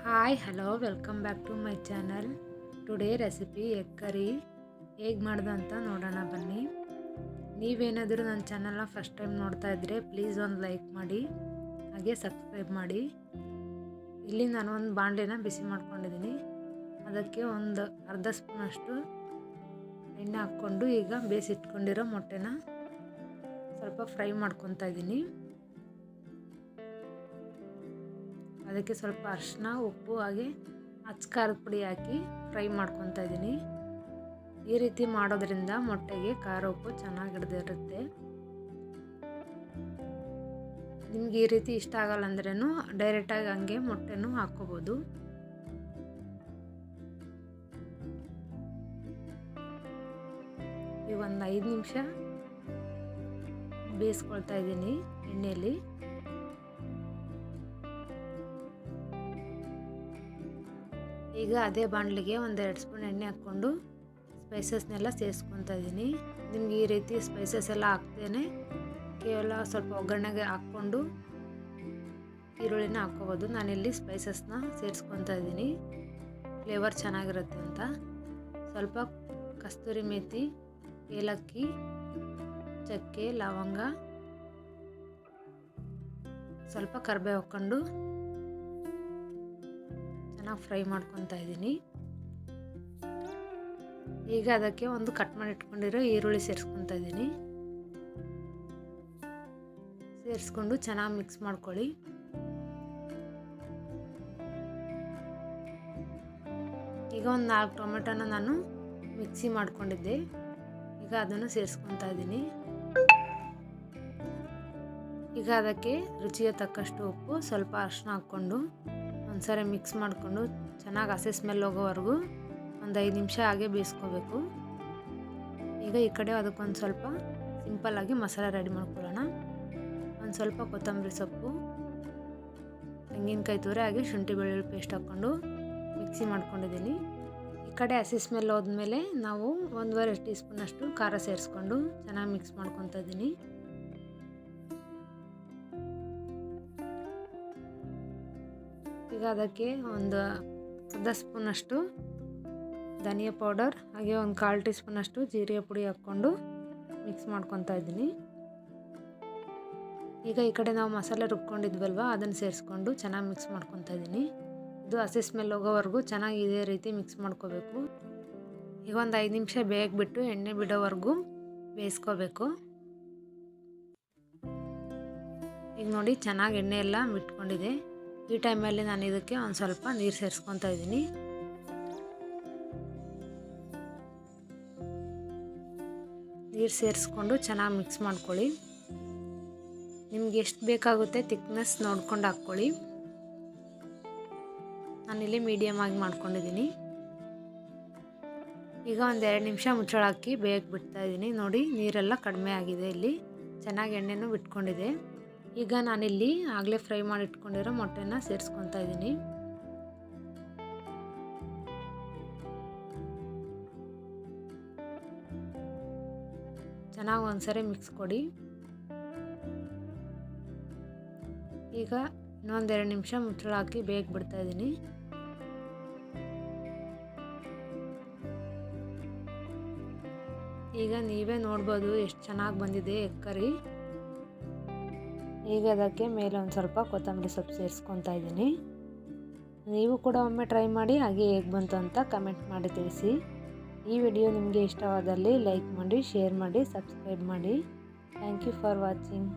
Hi hello welcome back to my channel. Today recipe egg curry ಹೇಗೆ ಮಾಡೋದು ಅಂತ ನೋಡೋಣ ಬನ್ನಿ. ನೀವೇನಾದರೂ ನನ್ನ ಚಾನಲ್ನ ಫಸ್ಟ್ ಟೈಮ್ ನೋಡ್ತಾ ಇದ್ದರೆ ಪ್ಲೀಸ್ ಒಂದು ಲೈಕ್ ಮಾಡಿ, ಹಾಗೆ ಸಬ್ಸ್ಕ್ರೈಬ್ ಮಾಡಿ. ಇಲ್ಲಿ ನಾನು ಒಂದು ಬಾಣಲೆನ ಬಿಸಿ ಮಾಡ್ಕೊಂಡಿದ್ದೀನಿ. ಅದಕ್ಕೆ ಒಂದು ಅರ್ಧ ಸ್ಪೂನಷ್ಟು ಎಣ್ಣೆ ಹಾಕ್ಕೊಂಡು ಈಗ ಬೇಯಿಸಿಟ್ಕೊಂಡಿರೋ ಮೊಟ್ಟೆನ ಸ್ವಲ್ಪ ಫ್ರೈ ಮಾಡ್ಕೊತಾ ಇದ್ದೀನಿ. ಅದಕ್ಕೆ ಸ್ವಲ್ಪ ಅರಿಶಿನ, ಉಪ್ಪು ಹಾಗೆ ಖಾರದ ಪುಡಿ ಹಾಕಿ ಫ್ರೈ ಮಾಡ್ಕೊತಾ ಇದ್ದೀನಿ. ಈ ರೀತಿ ಮಾಡೋದ್ರಿಂದ ಮೊಟ್ಟೆಗೆ ಖಾರ ಉಪ್ಪು ಚೆನ್ನಾಗಿ ಹಿಡಿದಿರುತ್ತೆ. ನಿಮ್ಗೆ ಈ ರೀತಿ ಇಷ್ಟ ಆಗಲ್ಲ ಅಂದ್ರೂ ಡೈರೆಕ್ಟಾಗಿ ಹಂಗೆ ಮೊಟ್ಟೆನೂ ಹಾಕ್ಕೋಬೋದು. ಈಗ ಒಂದು 5 ನಿಮಿಷ ಬೇಯಿಸ್ಕೊಳ್ತಾ ಇದ್ದೀನಿ ಎಣ್ಣೆಯಲ್ಲಿ. ಈಗ ಅದೇ ಬಾಣಲಿಗೆ ಒಂದು 2 ಸ್ಪೂನ್ ಎಣ್ಣೆ ಹಾಕ್ಕೊಂಡು ಸ್ಪೈಸಸ್ನೆಲ್ಲ ಸೇರಿಸ್ಕೊತಾ ಇದ್ದೀನಿ. ನಿಮ್ಗೆ ಈ ರೀತಿ ಸ್ಪೈಸಸ್ ಎಲ್ಲ ಹಾಕ್ತೇನೆ ಕೇವಲ ಸ್ವಲ್ಪ ಒಗ್ಗರಣೆಗೆ ಹಾಕ್ಕೊಂಡು ಈರುಳ್ಳಿನ ಹಾಕ್ಕೋಬೋದು. ನಾನಿಲ್ಲಿ ಸ್ಪೈಸಸ್ನ ಸೇರಿಸ್ಕೊತಾ ಇದ್ದೀನಿ, ಫ್ಲೇವರ್ ಚೆನ್ನಾಗಿರುತ್ತೆ ಅಂತ. ಸ್ವಲ್ಪ ಕಸ್ತೂರಿ ಮೇಥಿ, ಏಲಕ್ಕಿ, ಚಕ್ಕೆ, ಲವಂಗ, ಸ್ವಲ್ಪ ಕರಿಬೇವು ಹಾಕ್ಕೊಂಡು ಚೆನ್ನಾಗಿ ಫ್ರೈ ಮಾಡ್ಕೊತಾ ಇದ್ದೀನಿ. ಈಗ ಅದಕ್ಕೆ ಒಂದು ಕಟ್ ಮಾಡಿ ಇಟ್ಕೊಂಡಿರೋ ಈರುಳ್ಳಿ ಸೇರಿಸ್ಕೊತಾ ಇದ್ದೀನಿ. ಸೇರಿಸ್ಕೊಂಡು ಚೆನ್ನಾಗಿ ಮಿಕ್ಸ್ ಮಾಡ್ಕೊಳ್ಳಿ. ಈಗ ಒಂದು 4 ಟೊಮೆಟೊನ ನಾನು ಮಿಕ್ಸಿ ಮಾಡ್ಕೊಂಡಿದ್ದೆ, ಈಗ ಅದನ್ನು ಸೇರಿಸ್ಕೊತಾ ಇದ್ದೀನಿ. ಈಗ ಅದಕ್ಕೆ ರುಚಿಗೆ ತಕ್ಕಷ್ಟು ಉಪ್ಪು, ಸ್ವಲ್ಪ ಅರಿಶಿನ ಹಾಕ್ಕೊಂಡು ಒಂದ್ಸರಿ ಮಿಕ್ಸ್ ಮಾಡಿಕೊಂಡು ಚೆನ್ನಾಗಿ ಹಸಿ ಸ್ಮೆಲ್ ಹೋಗೋವರೆಗೂ ಒಂದು 5 ನಿಮಿಷ ಹಾಗೆ ಬೇಯಿಸ್ಕೋಬೇಕು. ಈಗ ಈ ಕಡೆ ಅದಕ್ಕೊಂದು ಸ್ವಲ್ಪ ಸಿಂಪಲ್ಲಾಗಿ ಮಸಾಲೆ ರೆಡಿ ಮಾಡ್ಕೊಳ್ಳೋಣ. ಒಂದು ಸ್ವಲ್ಪ ಕೊತ್ತಂಬರಿ ಸೊಪ್ಪು, ತೆಂಗಿನಕಾಯಿ ತುರಿ ಹಾಗೆ ಶುಂಠಿ ಬೆಳ್ಳುಳ್ಳಿ ಪೇಸ್ಟ್ ಹಾಕ್ಕೊಂಡು ಮಿಕ್ಸಿ ಮಾಡ್ಕೊಂಡಿದ್ದೀನಿ. ಈ ಕಡೆ ಹಸಿ ಸ್ಮೆಲ್ ಹೋದ್ಮೇಲೆ ನಾವು 1.5 ಟೀ ಸ್ಪೂನಷ್ಟು ಖಾರ ಸೇರಿಸ್ಕೊಂಡು ಚೆನ್ನಾಗಿ ಮಿಕ್ಸ್ ಮಾಡ್ಕೊತಾ ಇದ್ದೀನಿ. ಈಗ ಅದಕ್ಕೆ ಒಂದು ಅರ್ಧ ಸ್ಪೂನಷ್ಟು ಧನಿಯಾ ಪೌಡರ್ ಹಾಗೆ ಒಂದು 1/4 ಟೀ ಸ್ಪೂನಷ್ಟು ಜೀರಿಗೆ ಪುಡಿ ಹಾಕ್ಕೊಂಡು ಮಿಕ್ಸ್ ಮಾಡ್ಕೊತಾ ಇದ್ದೀನಿ. ಈಗ ಈ ಕಡೆ ನಾವು ಮಸಾಲೆ ರುಬ್ಕೊಂಡಿದ್ವಲ್ವ ಅದನ್ನು ಸೇರಿಸ್ಕೊಂಡು ಚೆನ್ನಾಗಿ ಮಿಕ್ಸ್ ಮಾಡ್ಕೊತಾ ಇದ್ದೀನಿ. ಇದು ಹಸಿ ಸ್ಮೆಲ್ ಹೋಗೋವರೆಗೂ ಚೆನ್ನಾಗಿ ಇದೇ ರೀತಿ ಮಿಕ್ಸ್ ಮಾಡ್ಕೋಬೇಕು. ಈಗ ಒಂದು 5 ನಿಮಿಷ ಬೇಯಕ್ಕೆ ಎಣ್ಣೆ ಬಿಡೋವರೆಗೂ ಬೇಯಿಸ್ಕೋಬೇಕು. ಈಗ ನೋಡಿ ಚೆನ್ನಾಗಿ ಎಣ್ಣೆ ಎಲ್ಲ ಬಿಟ್ಕೊಂಡಿದೆ. ಈ ಟೈಮಲ್ಲಿ ನಾನು ಇದಕ್ಕೆ ಒಂದು ಸ್ವಲ್ಪ ನೀರು ಸೇರಿಸ್ಕೊತಾ ಇದ್ದೀನಿ. ನೀರು ಸೇರಿಸ್ಕೊಂಡು ಚೆನ್ನಾಗಿ ಮಿಕ್ಸ್ ಮಾಡ್ಕೊಳ್ಳಿ. ನಿಮ್ಗೆ ಎಷ್ಟು ಬೇಕಾಗುತ್ತೆ ತಿಕ್ನೆಸ್ ನೋಡ್ಕೊಂಡು ಹಾಕ್ಕೊಳ್ಳಿ. ನಾನಿಲ್ಲಿ ಮೀಡಿಯಮ್ ಆಗಿ ಮಾಡ್ಕೊಂಡಿದ್ದೀನಿ. ಈಗ ಒಂದು 2 ನಿಮಿಷ ಮುಚ್ಚಳ ಹಾಕಿ ಬೇಯಕ್ಕೆ ಬಿಡ್ತಾ ಇದ್ದೀನಿ. ನೋಡಿ ನೀರೆಲ್ಲ ಕಡಿಮೆ ಆಗಿದೆ, ಇಲ್ಲಿ ಚೆನ್ನಾಗಿ ಎಣ್ಣೆನೂ ಬಿಟ್ಕೊಂಡಿದೆ. ಈಗ ನಾನಿಲ್ಲಿ ಆಗಲೇ ಫ್ರೈ ಮಾಡಿ ಇಟ್ಕೊಂಡಿರೋ ಮೊಟ್ಟೆನ ಸೇರಿಸ್ಕೊತಾ ಇದ್ದೀನಿ. ಚೆನ್ನಾಗಿ ಒಂದ್ಸರಿ ಮಿಕ್ಸ್ ಕೊಡಿ. ಈಗ ಇನ್ನೊಂದು 2 ನಿಮಿಷ ಮುಚ್ಚಳ ಹಾಕಿ ಬೇಯಕ್ಕೆ ಬಿಡ್ತಾ ಇದ್ದೀನಿ. ಈಗ ನೀವೇ ನೋಡ್ಬೋದು ಎಷ್ಟು ಚೆನ್ನಾಗಿ ಬಂದಿದೆ ಎಗ್ ಕರಿ. ಈಗ ಅದಕ್ಕೆ ಮೇಲೆ ಒಂದು ಸ್ವಲ್ಪ ಕೊತ್ತಂಬರಿ ಸೊಪ್ಪು ಸೇರಿಸ್ಕೊತಾ ಇದ್ದೀನಿ. ನೀವು ಕೂಡ ಒಮ್ಮೆ ಟ್ರೈ ಮಾಡಿ, ಹಾಗೆ ಹೇಗೆ ಬಂತು ಅಂತ ಕಮೆಂಟ್ ಮಾಡಿ ತಿಳಿಸಿ. ಈ ವಿಡಿಯೋ ನಿಮಗೆ ಇಷ್ಟವಾದಲ್ಲಿ ಲೈಕ್ ಮಾಡಿ, ಶೇರ್ ಮಾಡಿ, ಸಬ್ಸ್ಕ್ರೈಬ್ ಮಾಡಿ. Thank you for watching.